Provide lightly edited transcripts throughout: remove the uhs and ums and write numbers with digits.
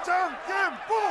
장劍부!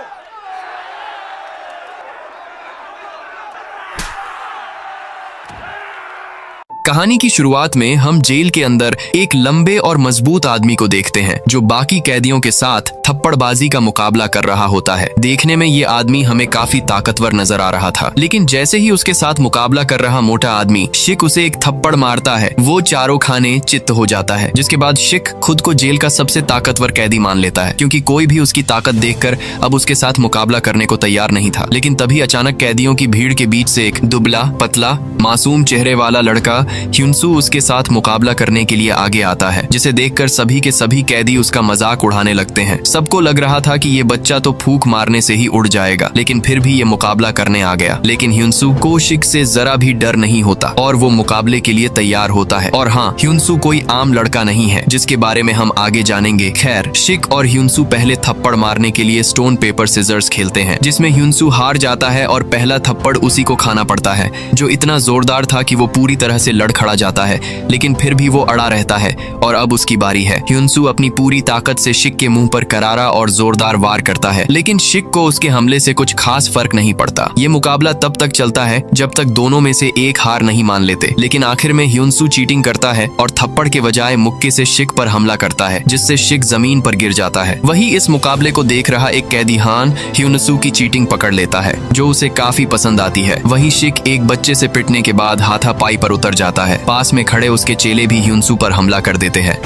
कहानी की शुरुआत में हम जेल के अंदर एक लंबे और मजबूत आदमी को देखते हैं जो बाकी कैदियों के साथ थप्पड़बाजी का मुकाबला कर रहा होता है। देखने में ये आदमी हमें काफी ताकतवर नजर आ रहा था, लेकिन जैसे ही उसके साथ मुकाबला कर रहा मोटा आदमी शिक उसे एक थप्पड़ मारता है, वो चारों खाने चित्त हो जाता है। जिसके बाद शिक खुद को जेल का सबसे ताकतवर कैदी मान लेता है, क्योंकि कोई भी उसकी ताकत देखकर अब उसके साथ मुकाबला करने को तैयार नहीं था। लेकिन तभी अचानक कैदियों की भीड़ के बीच से एक दुबला पतला मासूम चेहरे वाला लड़का ह्युनसू उसके साथ मुकाबला करने के लिए आगे आता है, जिसे देखकर सभी के सभी कैदी उसका मजाक उड़ाने लगते हैं। सबको लग रहा था कि ये बच्चा तो फूंक मारने से ही उड़ जाएगा, लेकिन फिर भी ये मुकाबला करने आ गया। लेकिन ह्युनसू को शिक से जरा भी डर नहीं होता और वो मुकाबले के लिए तैयार होता है। और हाँ, ह्युनसू कोई आम लड़का नहीं है, जिसके बारे में हम आगे जानेंगे। खैर, शिक और ह्युनसू पहले थप्पड़ मारने के लिए स्टोन पेपर सिजर्स खेलते हैं, जिसमें ह्युनसू हार जाता है और पहला थप्पड़ उसी को खाना पड़ता है, जो इतना जोरदार था कि वो पूरी तरह से लड़ खड़ा जाता है। लेकिन फिर भी वो अड़ा रहता है और अब उसकी बारी है। ह्युनसू अपनी पूरी ताकत से शिक के मुंह पर करारा और जोरदार वार करता है, लेकिन शिक को उसके हमले से कुछ खास फर्क नहीं पड़ता। ये मुकाबला तब तक चलता है जब तक दोनों में से एक हार नहीं मान लेते। लेकिन आखिर में ह्युनसू चीटिंग करता है और थप्पड़ के बजाय मुक्के से शिक पर हमला करता है, जिससे शिक जमीन पर गिर जाता है। वही इस मुकाबले को देख रहा एक कैदी हान ह्युनसू की चीटिंग पकड़ लेता है, जो उसे काफी पसंद आती है। वही शिक एक बच्चे से पिटने के बाद हाथापाई पर उतर जाता है। पास में खड़े उसके चेले भी ह्युनसू पर हमला कर देते हैं।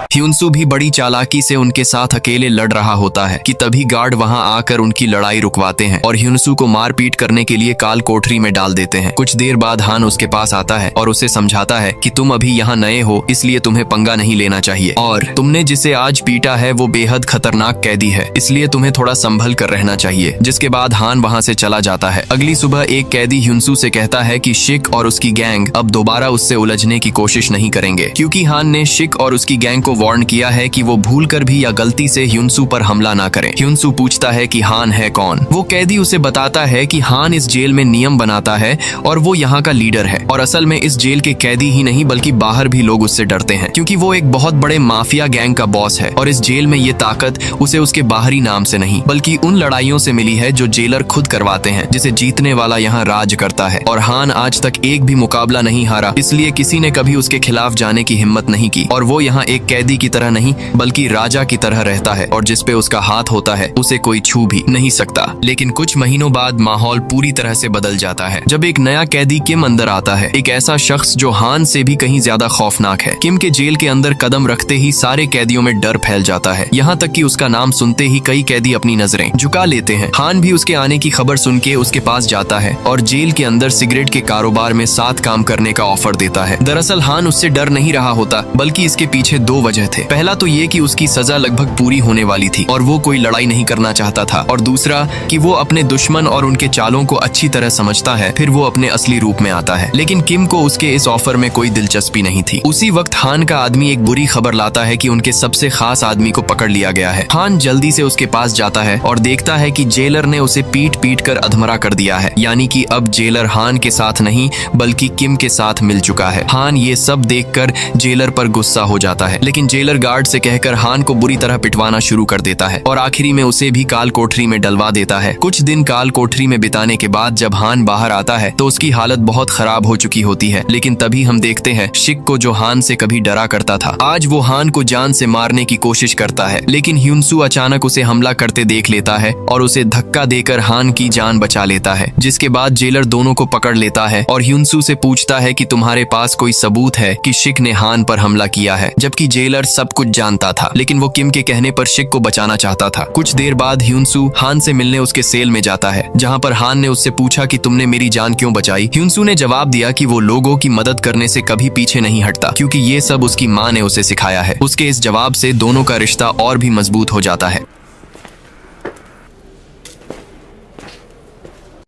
ह्युनसू भी बड़ी चालाकी से उनके साथ अकेले लड़ रहा होता है कि तभी गार्ड वहां आकर उनकी लड़ाई रुकवाते हैं और ह्युनसू को मारपीट करने के लिए काल कोठरी में डाल देते हैं। कुछ देर बाद हान उसके पास आता है और उसे समझाता है कि तुम अभी यहाँ नए हो, इसलिए तुम्हें पंगा नहीं लेना चाहिए, और तुमने जिसे आज पीटा है वो बेहद खतरनाक कैदी है, इसलिए तुम्हें थोड़ा संभल कर रहना चाहिए। जिसके बाद हान वहाँ से चला जाता है। अगली सुबह एक कैदी ह्युनसू से कहता है कि शिक और उसकी गैंग अब दोबारा उससे उलझने की कोशिश नहीं करेंगे, क्योंकि हान ने शिक और उसकी गैंग को वार्न किया है कि वो भूलकर भी या गलती से ह्युनसू पर हमला ना करें। ह्युनसू पूछता है कि हान है कौन। वो कैदी उसे बताता है कि हान इस जेल में नियम बनाता है और वो यहाँ का लीडर है, और असल में इस जेल के कैदी ही नहीं बल्कि बाहर भी लोग उससे डरते हैं, क्योंकि वो एक बहुत बड़े माफिया गैंग का बॉस है। और इस जेल में ये ताकत उसे उसके बाहरी नाम से नहीं बल्कि उन लड़ाइयों से मिली है जो जेलर खुद करवाते हैं, जिसे जीतने वाला यहाँ राज करता है। और हान आज तक एक भी मुकाबला नहीं हारा, इसलिए किसी ने कभी उसके खिलाफ जाने की हिम्मत नहीं की। और वो यहाँ एक कैदी की तरह नहीं बल्कि राजा की तरह रहता है, और जिस पे उसका हाथ होता है उसे कोई छू भी नहीं सकता। लेकिन कुछ महीनों बाद माहौल पूरी तरह से बदल जाता है, जब एक नया कैदी किम अंदर आता है, एक ऐसा शख्स जो हान से भी कहीं ज्यादा खौफनाक है। किम के जेल के अंदर कदम रखते ही सारे कैदियों में डर फैल जाता है, यहाँ तक कि उसका नाम सुनते ही कई कैदी अपनी नजरें झुका लेते हैं। हान भी उसके आने की खबर सुन के उसके पास जाता है और जेल के अंदर सिगरेट के कारोबार में साथ काम करने का ऑफर देता है। दरअसल हान उससे डर नहीं रहा होता, बल्कि इसके पीछे दो वजह थे। पहला तो ये कि उसकी सजा लगभग पूरी होने वाली थी और वो कोई लड़ाई नहीं करना चाहता था, और दूसरा कि वो अपने दुश्मन और उनके चालों को अच्छी तरह समझता है, फिर वो अपने असली रूप में आता है। लेकिन किम को उसके इस ऑफर में कोई दिलचस्पी नहीं थी। उसी वक्त हान का आदमी एक बुरी खबर लाता है कि उनके सबसे खास आदमी को पकड़ लिया गया है। हान जल्दी से उसके पास जाता है और देखता है कि जेलर ने उसे पीट पीट कर अधमरा कर दिया है, यानी कि अब जेलर हान के साथ नहीं बल्कि किम के साथ मिल चुका है। हान ये सब देखकर जेलर पर गुस्सा हो जाता है, लेकिन जेलर गार्ड से कहकर हान को बुरी तरह पिटवाना शुरू कर देता है और आखिरी में उसे भी काल कोठरी में डलवा देता है। कुछ दिन काल कोठरी में बिताने के बाद जब हान बाहर आता है तो उसकी हालत बहुत खराब हो चुकी होती है। लेकिन तभी हम देखते हैं शिक को, जो हान से कभी डरा करता था, आज वो हान को जान से मारने की कोशिश करता है। लेकिन ह्युनसू अचानक उसे हमला करते देख लेता है और उसे धक्का देकर हान की जान बचा लेता है। जिसके बाद जेलर दोनों को पकड़ लेता है और ह्युनसू से पूछता है कि तुम्हारे पास कोई सबूत है कि शिक ने हान पर हमला किया है, जबकि जेलर सब कुछ जानता था, लेकिन वो किम के कहने पर शिक को बचाना चाहता था। कुछ देर बाद ह्युनसू हान से मिलने उसके सेल में जाता है, जहाँ पर हान ने उससे पूछा कि तुमने मेरी जान क्यों बचाई। ह्युनसू ने जवाब दिया कि वो लोगों की मदद करने से कभी पीछे नहीं हटता, क्योंकि ये सब उसकी माँ ने उसे सिखाया है। उसके इस जवाब से दोनों का रिश्ता और भी मजबूत हो जाता है।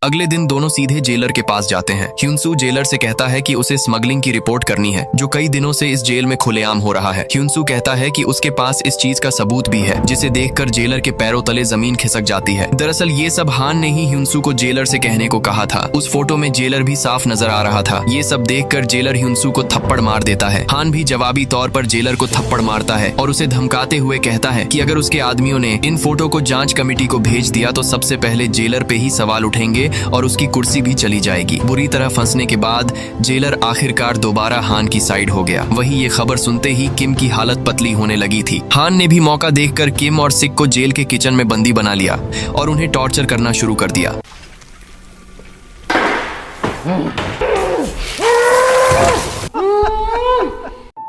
अगले दिन दोनों सीधे जेलर के पास जाते हैं। ह्युनसू जेलर से कहता है कि उसे स्मगलिंग की रिपोर्ट करनी है जो कई दिनों से इस जेल में खुलेआम हो रहा है। ह्युनसू कहता है कि उसके पास इस चीज का सबूत भी है, जिसे देखकर जेलर के पैरों तले जमीन खिसक जाती है। दरअसल ये सब हान ने ही ह्युनसू को जेलर से कहने को कहा था। उस फोटो में जेलर भी साफ नजर आ रहा था। ये सब देखकर जेलर ह्युनसू को थप्पड़ मार देता है। हान भी जवाबी तौर पर जेलर को थप्पड़ मारता है और उसे धमकाते हुए कहता है कि अगर उसके आदमियों ने इन फोटो को जांच कमेटी को भेज दिया तो सबसे पहले जेलर पे ही सवाल उठेंगे और उसकी कुर्सी भी चली जाएगी। बुरी तरह फंसने के बाद जेलर आखिरकार दोबारा हान की साइड हो गया। वहीं ये खबर सुनते ही किम की हालत पतली होने लगी थी। हान ने भी मौका देखकर किम और सिक को जेल के किचन में बंदी बना लिया और उन्हें टॉर्चर करना शुरू कर दिया।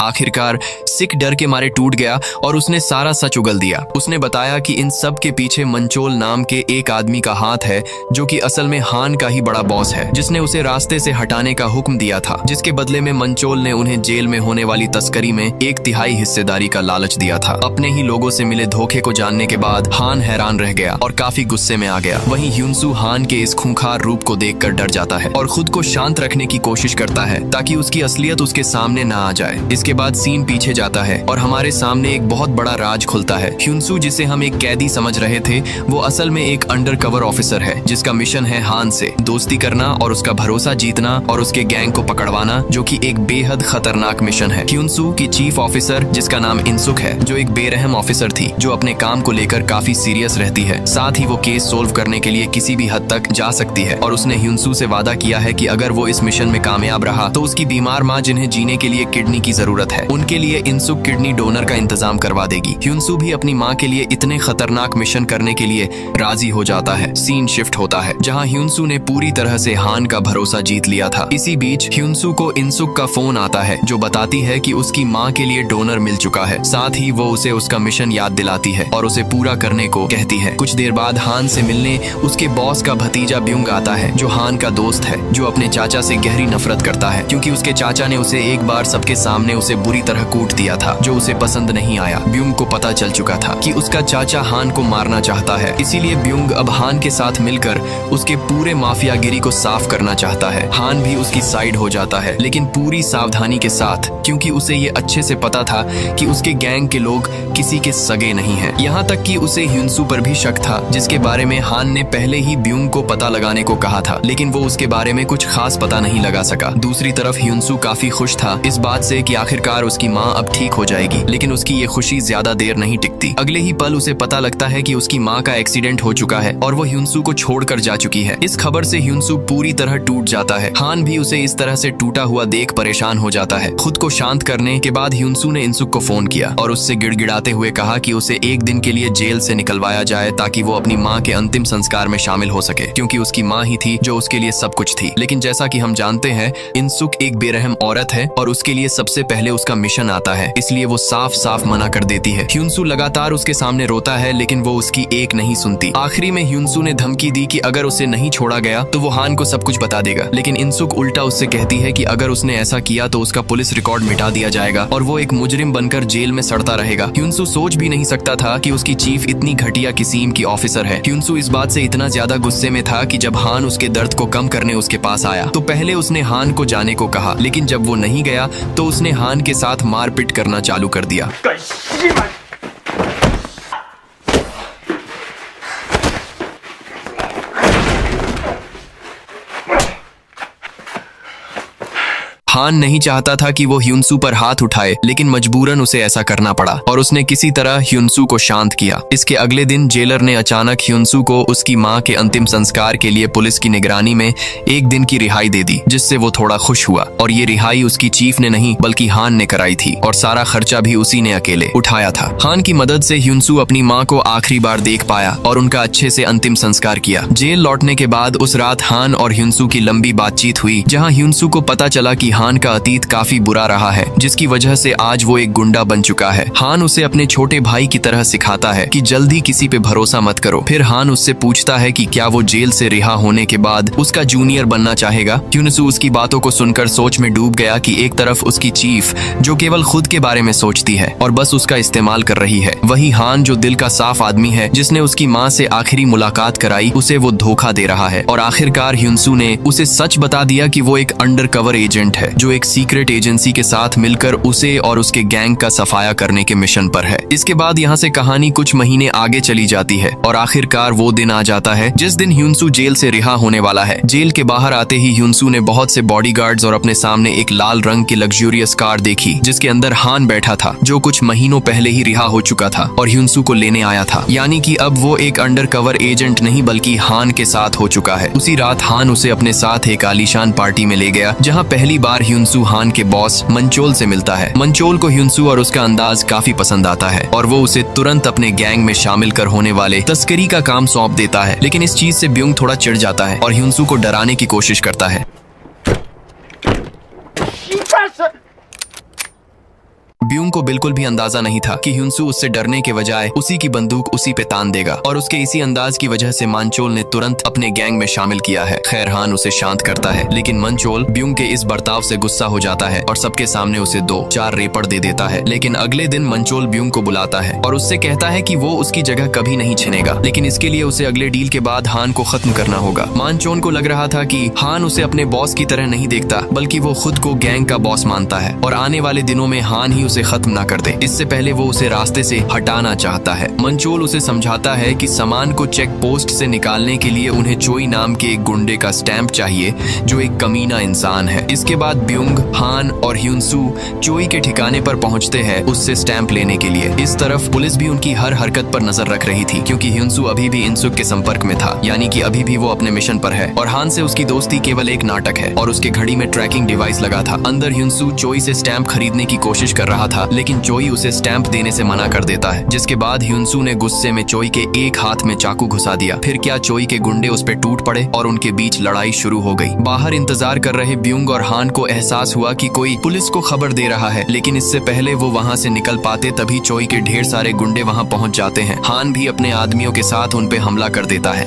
आखिरकार सिक डर के मारे टूट गया और उसने सारा सच उगल दिया। उसने बताया कि इन सब के पीछे मंचोल नाम के एक आदमी का हाथ है जो कि असल में हान का ही बड़ा बॉस है, जिसने उसे रास्ते से हटाने का हुक्म दिया था, जिसके बदले में मंचोल ने उन्हें जेल में होने वाली तस्करी में 1/3 हिस्सेदारी का लालच दिया था। अपने ही लोगों से मिले धोखे को जानने के बाद हान हैरान रह गया और काफी गुस्से में आ गया। वहीं ह्युनसू हान के इस खूंखार रूप को देखकर डर जाता है और खुद को शांत रखने की कोशिश करता है ताकि उसकी असलियत उसके सामने ना आ जाए। इसके बाद सीन पीछे जाता है और हमारे सामने एक बहुत बड़ा राज खुलता है। ह्युनसू जिसे हम एक कैदी समझ रहे थे वो असल में एक अंडरकवर ऑफिसर है जिसका मिशन है हान से दोस्ती करना और उसका भरोसा जीतना और उसके गैंग को पकड़वाना, जो कि एक बेहद खतरनाक मिशन है। ह्युनसू की चीफ ऑफिसर जिसका नाम इंसुक है, जो एक बेरहम ऑफिसर थी जो अपने काम को लेकर काफी सीरियस रहती है। साथ ही वो केस सोल्व करने के लिए किसी भी हद तक जा सकती है और उसने ह्युनसू से वादा किया है कि अगर वो इस मिशन में कामयाब रहा तो उसकी बीमार माँ जिन्हें जीने के लिए किडनी की जरूरत है उनके लिए इंसुक किडनी डोनर का इंतजाम करवा देगी। ह्युनसू भी अपनी माँ के लिए इतने खतरनाक मिशन करने के लिए राजी हो जाता है। सीन शिफ्ट होता है जहाँ ह्युनसू ने पूरी तरह से हान का भरोसा जीत लिया था। इसी बीच ह्युनसू को इंसुक का फोन आता है जो बताती है कि उसकी माँ के लिए डोनर मिल चुका है। साथ ही वो उसे उसका मिशन याद दिलाती है और उसे पूरा करने को कहती है। कुछ देर बाद हान से मिलने उसके बॉस का भतीजा ब्युंग आता है जो हान का दोस्त है, जो अपने चाचा से गहरी नफरत करता है क्योंकि उसके चाचा ने उसे एक बार सबके सामने उसे बुरी तरह कूट दिया था जो उसे पसंद नहीं आया। ब्युंग को पता चल चुका था कि उसका चाचा हान को मारना चाहता है, इसीलिए ब्युंग अब हान के साथ मिलकर उसके पूरे माफियागिरी को साफ करना चाहता है। हान भी उसकी साइड हो जाता है लेकिन पूरी सावधानी के साथ, क्योंकि उसे ये अच्छे से पता था कि उसके गैंग के लोग किसी के सगे नहीं हैं। यहाँ तक कि उसे ह्युनसू पर भी शक था जिसके बारे में हान ने पहले ही ब्युंग को पता लगाने को कहा था, लेकिन वो उसके बारे में कुछ खास पता नहीं लगा सका। दूसरी तरफ ह्युनसू काफी खुश था इस बात से कि आखिरकार उसकी माँ अब ठीक हो जाएगी, लेकिन उसकी ये खुशी ज्यादा देर नहीं टिकती। अगले ही पल उसे पता लगता है कि उसकी माँ का एक्सीडेंट हो चुका है और वो ह्युनसू को छोड़कर जा चुकी है। इस खबर से ह्युनसू पूरी तरह टूट जाता है। हान भी उसे इस तरह से टूटा हुआ देख परेशान हो जाता है। खुद को शांत करने के बाद ह्युनसू ने इंसुक को फोन किया और उससे गिड़गिड़ाते हुए कहा कि उसे एक दिन के लिए जेल से निकलवाया जाए ताकि वो अपनी माँ के अंतिम संस्कार में शामिल हो सके, क्योंकि उसकी माँ ही थी जो उसके लिए सब कुछ थी। लेकिन जैसा कि हम जानते हैं इंसुक एक बेरहम औरत है और उसके लिए सबसे पहले उसका मिशन आता है, इसलिए वो साफ साफ मना कर देती है। ह्युनसू लगातार उसके सामने रोता है लेकिन वो उसकी एक नहीं सुनती। आखिरी में ह्युनसू ने धमकी दी कि अगर उसे नहीं छोड़ा गया तो वो हान को सब कुछ बता देगा, लेकिन इंसुक उल्टा उससे कहती है कि अगर उसने ऐसा किया तो उसका पुलिस रिकॉर्ड मिटा दिया जाएगा और वो एक मुजरिम बनकर जेल में सड़ता रहेगा। ह्युनसू सोच भी नहीं सकता था कि उसकी चीफ इतनी घटिया किस्म की ऑफिसर है। ह्युनसू इस बात से इतना ज्यादा गुस्से में था कि जब हान उसके दर्द को कम करने उसके पास आया तो पहले उसने हान को जाने को कहा, लेकिन जब वो नहीं गया तो उसने हान के साथ मारपीट करना चालू कर दिया। हान नहीं चाहता था कि वो ह्युनसू पर हाथ उठाए, लेकिन मजबूरन उसे ऐसा करना पड़ा और उसने किसी तरह ह्युनसू को शांत किया। इसके अगले दिन जेलर ने अचानक ह्युनसू को उसकी माँ के अंतिम संस्कार के लिए पुलिस की निगरानी में एक दिन की रिहाई दे दी, जिससे वो थोड़ा खुश हुआ। और ये रिहाई उसकी चीफ ने नहीं बल्कि हान ने कराई थी और सारा खर्चा भी उसी ने अकेले उठाया था। हान की मदद से ह्युनसू अपनी माँ को आखिरी बार देख पाया और उनका अच्छे से अंतिम संस्कार किया। जेल लौटने के बाद उस रात हान और ह्युनसू की लंबी बातचीत हुई, जहाँ ह्युनसू को पता चला कि हान हान का अतीत काफी बुरा रहा है, जिसकी वजह से आज वो एक गुंडा बन चुका है। हान उसे अपने छोटे भाई की तरह सिखाता है कि जल्दी किसी पे भरोसा मत करो। फिर हान उससे पूछता है कि क्या वो जेल से रिहा होने के बाद उसका जूनियर बनना चाहेगा। ह्युनसू उसकी बातों को सुनकर सोच में डूब गया कि एक तरफ उसकी चीफ जो केवल खुद के बारे में सोचती है और बस उसका इस्तेमाल कर रही है, वही हान जो दिल का साफ आदमी है, जिसने उसकी माँ से आखिरी मुलाकात कराई, उसे वो धोखा दे रहा है। और आखिरकार ह्युनसू ने उसे सच बता दिया कि वो एक अंडरकवर एजेंट है जो एक सीक्रेट एजेंसी के साथ मिलकर उसे और उसके गैंग का सफाया करने के मिशन पर है। इसके बाद यहाँ से कहानी कुछ महीने आगे चली जाती है और आखिरकार वो दिन आ जाता है जिस दिन ह्युनसू जेल से रिहा होने वाला है। जेल के बाहर आते ही ह्युनसू ने बहुत से बॉडीगार्ड्स और अपने सामने एक लाल रंग की लग्जूरियस कार देखी, जिसके अंदर हान बैठा था, जो कुछ महीनों पहले ही रिहा हो चुका था और ह्युनसू को लेने आया था। यानी कि अब वो एक अंडरकवर एजेंट नहीं बल्कि हान के साथ हो चुका है। उसी रात हान उसे अपने साथ एक आलीशान पार्टी में ले गया, जहाँ पहली बार ह्युनसू हान के बॉस मंचोल से मिलता है। मंचोल को ह्युनसू और उसका अंदाज काफी पसंद आता है और वो उसे तुरंत अपने गैंग में शामिल कर होने वाले तस्करी का काम सौंप देता है। लेकिन इस चीज से ब्यूंग थोड़ा चिढ़ जाता है और ह्युनसू को डराने की कोशिश करता है। ब्यूंग को बिल्कुल भी अंदाजा नहीं था कि ह्युनसू उससे डरने के बजाय उसी की बंदूक उसी पे तान देगा और उसके इसी अंदाज की वजह से मंचोल ने तुरंत अपने गैंग में शामिल किया है। खैर हान उसे शांत करता है, लेकिन मंचोल ब्यूंग के इस बर्ताव से गुस्सा हो जाता है और सबके सामने उसे 2-4 रेपड़ दे देता है। लेकिन अगले दिन मंचोल ब्यूंग को बुलाता है और उससे कहता है कि वो उसकी जगह कभी नहीं छिनेगा, लेकिन इसके लिए उसे अगले डील के बाद हान को खत्म करना होगा। मंचोल को लग रहा था कि हान उसे अपने बॉस की तरह नहीं देखता, बल्कि वो खुद को गैंग का बॉस मानता है और आने वाले दिनों में हान ही उसे खत्म ना कर दे, इससे पहले वो उसे रास्ते से हटाना चाहता है। मंचोल उसे समझाता है कि सामान को चेक पोस्ट से निकालने के लिए उन्हें चोई नाम के एक गुंडे का स्टैंप चाहिए जो एक कमीना इंसान है। इसके बाद ब्यूंग, हान और ह्युनसू चोई के ठिकाने पर पहुंचते हैं उससे स्टैंप लेने के लिए। इस तरफ पुलिस भी उनकी हर हरकत पर नजर रख रही थी, क्योंकि ह्युनसू अभी भी इनसुक के संपर्क में था, यानी कि अभी भी वो अपने मिशन पर है और हान से उसकी दोस्ती केवल एक नाटक है और उसके घड़ी में ट्रैकिंग डिवाइस लगा था। अंदर ह्युनसू चोई से स्टैंप खरीदने की कोशिश कर रहा था, लेकिन चोई उसे स्टैंप देने से मना कर देता है, जिसके बाद ह्युनसू ने गुस्से में चोई के एक हाथ में चाकू घुसा दिया। फिर क्या चोई के गुंडे उस पे टूट पड़े और उनके बीच लड़ाई शुरू हो गई। बाहर इंतजार कर रहे ब्यूंग और हान को एहसास हुआ कि कोई पुलिस को खबर दे रहा है, लेकिन इससे पहले वो वहाँ से निकल पाते तभी चोई के ढेर सारे गुंडे वहाँ पहुँच जाते हैं। हान भी अपने आदमियों के साथ उन पे हमला कर देता है।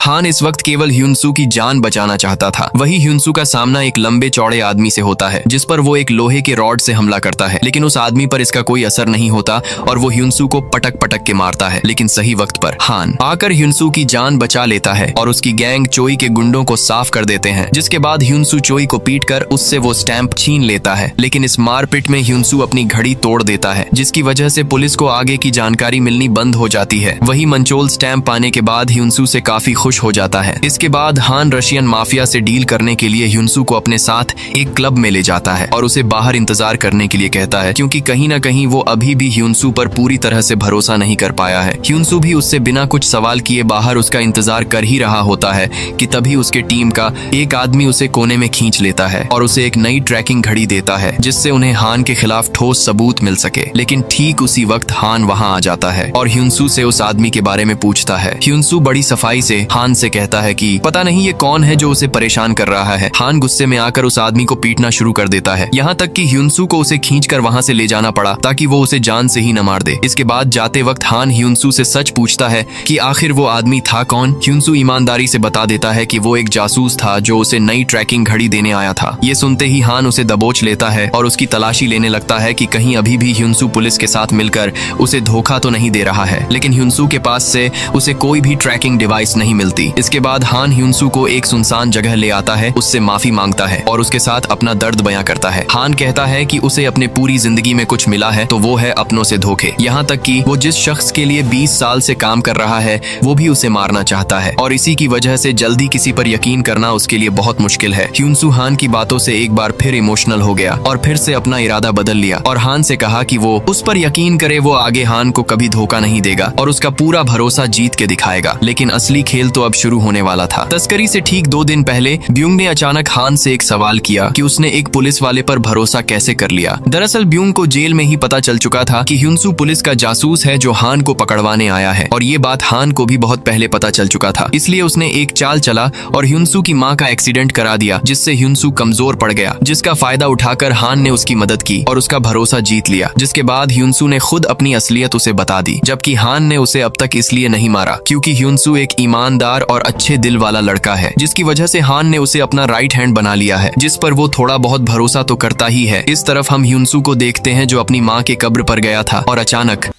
हान इस वक्त केवल ह्युनसू की जान बचाना चाहता था। वही ह्युनसू का सामना एक लंबे चौड़े आदमी से होता है, जिस पर वो एक लोहे के रॉड से हमला करता है, लेकिन उस आदमी पर इसका कोई असर नहीं होता और वो ह्युनसू को पटक पटक के मारता है। लेकिन सही वक्त पर हान आकर ह्युनसू की जान बचा लेता है और उसकी गैंग चोई के गुंडों को साफ कर देते हैं, जिसके बाद ह्युनसू चोई को पीट कर उससे वो स्टैंप छीन लेता है। लेकिन इस मारपीट में ह्युनसू अपनी घड़ी तोड़ देता है, जिसकी वजह से पुलिस को आगे की जानकारी मिलनी बंद हो जाती है। वही मंचोल स्टैंप पाने के बाद ह्युनसू से काफी खुश हो जाता है। इसके बाद हान रशियन माफिया से डील करने के लिए ह्युनसू को अपने साथ एक क्लब में ले जाता है और उसे बाहर इंतजार करने के लिए कहता है, क्योंकि कहीं ना कहीं वो अभी भी ह्युनसू पर पूरी तरह से भरोसा नहीं कर पाया है। ह्युनसू भी उससे बिना कुछ सवाल किए बाहर उसका इंतजार कर ही रहा होता है कि तभी उसके टीम का एक आदमी उसे कोने में खींच लेता है और उसे एक नई ट्रैकिंग घड़ी देता है, जिससे उन्हें हान के खिलाफ ठोस सबूत मिल सके। लेकिन ठीक उसी वक्त हान वहाँ आ जाता है और ह्युनसू से उस आदमी के बारे में पूछता है। ह्युनसू बड़ी सफाई से हान से कहता है कि पता नहीं ये कौन है जो उसे परेशान कर रहा है। हान गुस्से में आकर उस आदमी को पीटना शुरू कर देता है, यहाँ तक कि ह्युनसू को उसे खींचकर वहाँ से ले जाना पड़ा ताकि वो उसे जान से ही न मार दे। इसके बाद जाते वक्त हान ह्युनसू से सच पूछता है कि आखिर वो आदमी था कौन। ह्युनसू ईमानदारी से बता देता है कि वो एक जासूस था जो उसे नई ट्रैकिंग घड़ी देने आया था। ये सुनते ही हान उसे दबोच लेता है और उसकी तलाशी लेने लगता है कि कहीं अभी भी ह्युनसू पुलिस के साथ मिलकर उसे धोखा तो नहीं दे रहा है। लेकिन ह्युनसू के पास से उसे कोई भी ट्रैकिंग डिवाइस नहीं मिलती। इसके बाद हान ह्युनसू को एक सुनसान जगह ले आता है, उससे माफी मांगता है और उसके साथ अपना दर्द बयां करता है। हान कहता है कि उसे अपने पूरी जिंदगी में कुछ मिला है तो वो है अपनों से धोखे, यहाँ तक कि वो जिस शख्स के लिए 20 साल से काम कर रहा है वो भी उसे मारना चाहता है और इसी की वजह से जल्दी किसी पर यकीन करना उसके लिए बहुत मुश्किल है। ह्युनसू हान की बातों से एक बार फिर इमोशनल हो गया और फिर से अपना इरादा बदल लिया और हान से कहा कि वो उस पर यकीन करे, वो आगे हान को कभी धोखा नहीं देगा और उसका पूरा भरोसा जीत के दिखाएगा। लेकिन असली खेल तो अब शुरू होने वाला था। तस्करी से ठीक 2 दिन पहले ब्यूंग ने अचानक हान से एक सवाल किया कि उसने एक पुलिस वाले पर भरोसा कैसे कर लिया। दरअसल ब्यूंग को जेल में ही पता चल चुका था कि ह्युनसू पुलिस का जासूस है जो हान को पकड़वाने आया है, और ये बात हान को भी बहुत पहले पता चल चुका था। इसलिए उसने एक चाल चला और ह्युनसू की माँ का एक्सीडेंट करा दिया, जिससे ह्युनसू कमजोर पड़ गया, जिसका फायदा उठाकर हान ने उसकी मदद की और उसका भरोसा जीत लिया। जिसके बाद ह्युनसू ने खुद अपनी असलियत उसे बता दी, जबकि हान ने उसे अब तक इसलिए नहीं मारा क्योंकि ह्युनसू एक ईमानदार और अच्छे दिल वाला लड़का है, जिसकी वजह से हान ने उसे अपना राइट हैंड बना लिया है, जिस पर वो थोड़ा बहुत भरोसा तो करता ही है। इस तरफ हम ह्युनसू को देखते हैं जो अपनी माँ के कब्र पर गया था और अचानक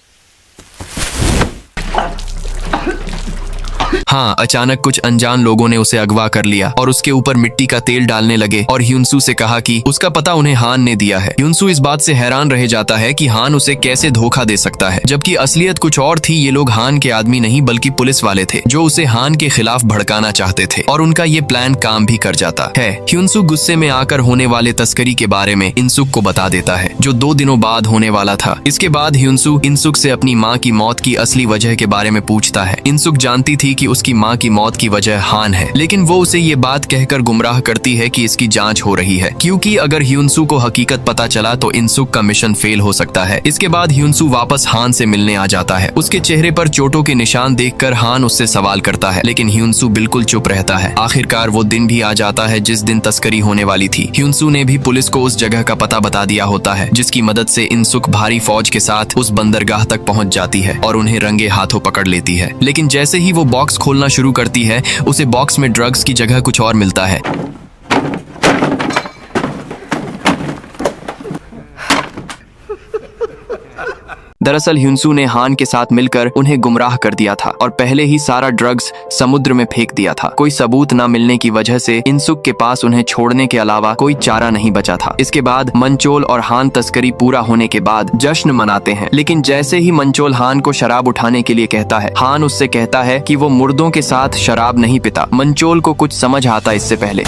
कुछ अनजान लोगों ने उसे अगवा कर लिया और उसके ऊपर मिट्टी का तेल डालने लगे और ह्युनसू से कहा कि उसका पता उन्हें हान ने दिया है। ह्युनसू इस बात से हैरान रह जाता है कि हान उसे कैसे धोखा दे सकता है, जबकि असलियत कुछ और थी। ये लोग हान के आदमी नहीं बल्कि पुलिस वाले थे जो उसे हान के खिलाफ भड़काना चाहते थे, और उनका ये प्लान काम भी कर जाता है। ह्युनसू गुस्से में आकर होने वाले तस्करी के बारे में इनसुक को बता देता है, जो 2 दिनों बाद होने वाला था। इसके बाद ह्युनसू इनसुक से अपनी माँ की मौत की असली वजह के बारे में पूछता है। इनसुक जानती थी कि उसकी माँ की मौत की वजह हान है, लेकिन वो उसे ये बात कहकर गुमराह करती है कि इसकी जांच हो रही है, क्योंकि अगर ह्युनसू को हकीकत पता चला तो इनसुक का मिशन फेल हो सकता है। इसके बाद ह्युनसू वापस हान से मिलने आ जाता है। उसके चेहरे पर चोटों के निशान देखकर हान उससे सवाल करता है, लेकिन ह्युनसू बिल्कुल चुप रहता है। आखिरकार वो दिन भी आ जाता है जिस दिन तस्करी होने वाली थी। ह्युनसू ने भी पुलिस को उस जगह का पता बता दिया होता है, जिसकी मदद से इनसुक भारी फौज के साथ उस बंदरगाह तक पहुंच जाती है और उन्हें रंगे हाथों पकड़ लेती है। लेकिन जैसे ही वो बॉक्स खोलना शुरू करती है, उसे बॉक्स में ड्रग्स की जगह कुछ और मिलता है। दरअसल ह्युनसू ने हान के साथ मिलकर उन्हें गुमराह कर दिया था और पहले ही सारा ड्रग्स समुद्र में फेंक दिया था। कोई सबूत न मिलने की वजह से इनसुक के पास उन्हें छोड़ने के अलावा कोई चारा नहीं बचा था। इसके बाद मंचोल और हान तस्करी पूरा होने के बाद जश्न मनाते हैं, लेकिन जैसे ही मंचोल हान को शराब उठाने के लिए कहता है, हान उससे कहता है कि वो मुर्दों के साथ शराब नहीं पीता। मंचोल को कुछ समझ आता इससे पहले।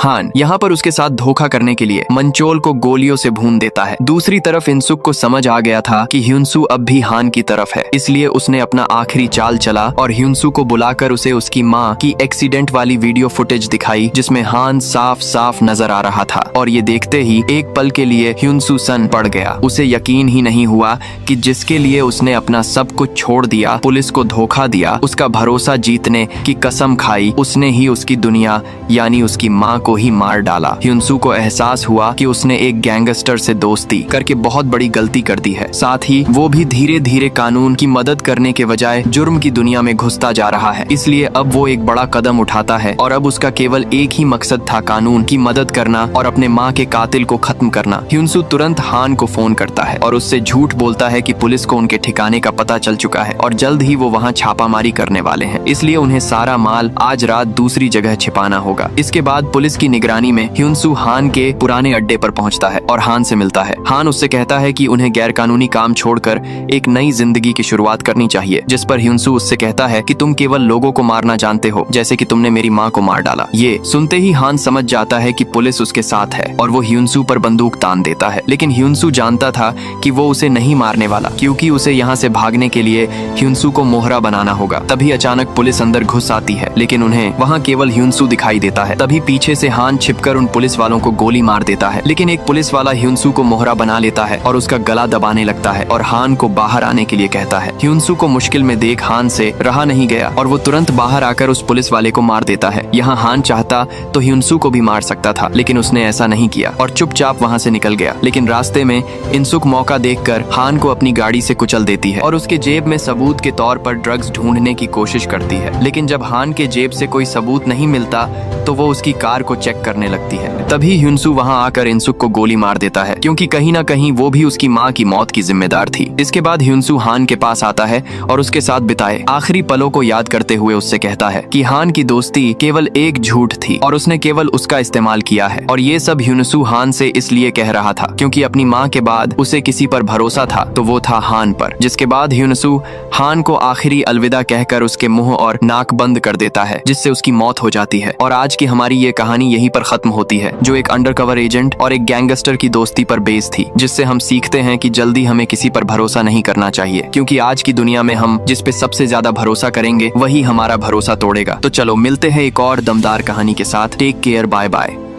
हान यहाँ पर उसके साथ धोखा करने के लिए मंचोल को गोलियों से भून देता है। दूसरी तरफ इनसुक को समझ आ गया था कि ह्युनसू अब भी हान की तरफ है, इसलिए उसने अपना आखिरी चाल चला और ह्युनसू को बुलाकर उसे उसकी माँ की एक्सीडेंट वाली वीडियो फुटेज दिखाई, जिसमें हान साफ साफ नजर आ रहा था। और ये देखते ही एक पल के लिए ह्युनसू सन पड़ गया। उसे यकीन ही नहीं हुआ कि जिसके लिए उसने अपना सब कुछ छोड़ दिया, पुलिस को धोखा दिया, उसका भरोसा जीतने की कसम खाई, उसने ही उसकी दुनिया यानी उसकी माँ को ही मार डाला। ह्युनसू को एहसास हुआ कि उसने एक गैंगस्टर से दोस्ती करके बहुत बड़ी गलती कर दी है। साथ ही वो भी धीरे धीरे कानून की मदद करने के बजाय जुर्म की दुनिया में घुसता जा रहा है। इसलिए अब वो एक बड़ा कदम उठाता है और अब उसका केवल एक ही मकसद था, कानून की मदद करना और अपने माँ के कातिल को खत्म करना। ह्युनसू तुरंत हान को फोन करता है और उससे झूठ बोलता है कि पुलिस को उनके ठिकाने का पता चल चुका है और जल्द ही वो वहाँ छापामारी करने वाले हैं, इसलिए उन्हें सारा माल आज रात दूसरी जगह छिपाना होगा। इसके बाद पुलिस की निगरानी में ह्युनसू हान के पुराने अड्डे पर पहुंचता है और हान से मिलता है। हान उससे कहता है कि उन्हें गैर कानूनी काम छोड़कर एक नई जिंदगी की शुरुआत करनी चाहिए, जिस पर ह्युनसू उससे कहता है कि तुम केवल लोगों को मारना जानते हो, जैसे कि तुमने मेरी माँ को मार डाला। ये सुनते ही हान समझ जाता है कि पुलिस उसके साथ है और वो ह्युनसू पर बंदूक तान देता है। लेकिन ह्युनसू जानता था कि वो उसे नहीं मारने वाला, क्योंकि उसे यहाँ से भागने के लिए ह्युनसू को मोहरा बनाना होगा। तभी अचानक पुलिस अंदर घुस आती है, लेकिन उन्हें वहाँ केवल ह्युनसू दिखाई देता है। तभी पीछे से हान छिपकर उन पुलिस वालों को गोली मार देता है, लेकिन एक पुलिस वाला ह्युनसू को मोहरा बना लेता है और उसका गला दबाने लगता है और हान को बाहर आने के लिए कहता है। ह्युनसू को मुश्किल में देख हान से रहा नहीं गया और वो तुरंत बाहर आकर उस पुलिस वाले को मार देता है। यहाँ हान चाहता तो ह्युनसू को भी मार सकता था, लेकिन उसने ऐसा नहीं किया और चुपचाप वहाँ से निकल गया। लेकिन रास्ते में इनसुक मौका देखकर हान को अपनी गाड़ी से कुचल देती है और उसके जेब में सबूत के तौर पर ड्रग्स ढूंढने की कोशिश करती है। लेकिन जब हान के जेब से कोई सबूत नहीं मिलता तो वो उसकी कार को चेक करने लगती है। तभी ह्युनसू वहां आकर इनसुक को गोली मार देता है, क्योंकि कहीं ना कहीं वो भी उसकी माँ की मौत की जिम्मेदार थी। इसके बाद ह्युनसू हान के पास आता है और उसके साथ बिताए आखिरी पलों को याद करते हुए उससे कहता है कि हान की दोस्ती केवल एक झूठ थी और उसने केवल उसका इस्तेमाल किया है। और ये सब ह्युनसू हान से इसलिए कह रहा था क्योंकि अपनी माँ के बाद उसे किसी पर भरोसा था तो वो था हान पर। जिसके बाद ह्युनसू हान को आखिरी अलविदा कहकर उसके मुंह और नाक बंद कर देता है, जिससे उसकी मौत हो जाती है। और आज की हमारी ये कहानी कहानी यहीं पर खत्म होती है, जो एक अंडरकवर एजेंट और एक गैंगस्टर की दोस्ती पर बेस्ड थी, जिससे हम सीखते हैं कि जल्दी हमें किसी पर भरोसा नहीं करना चाहिए, क्योंकि आज की दुनिया में हम जिस पे सबसे ज्यादा भरोसा करेंगे वही हमारा भरोसा तोड़ेगा। तो चलो मिलते हैं एक और दमदार कहानी के साथ। Take care, bye bye.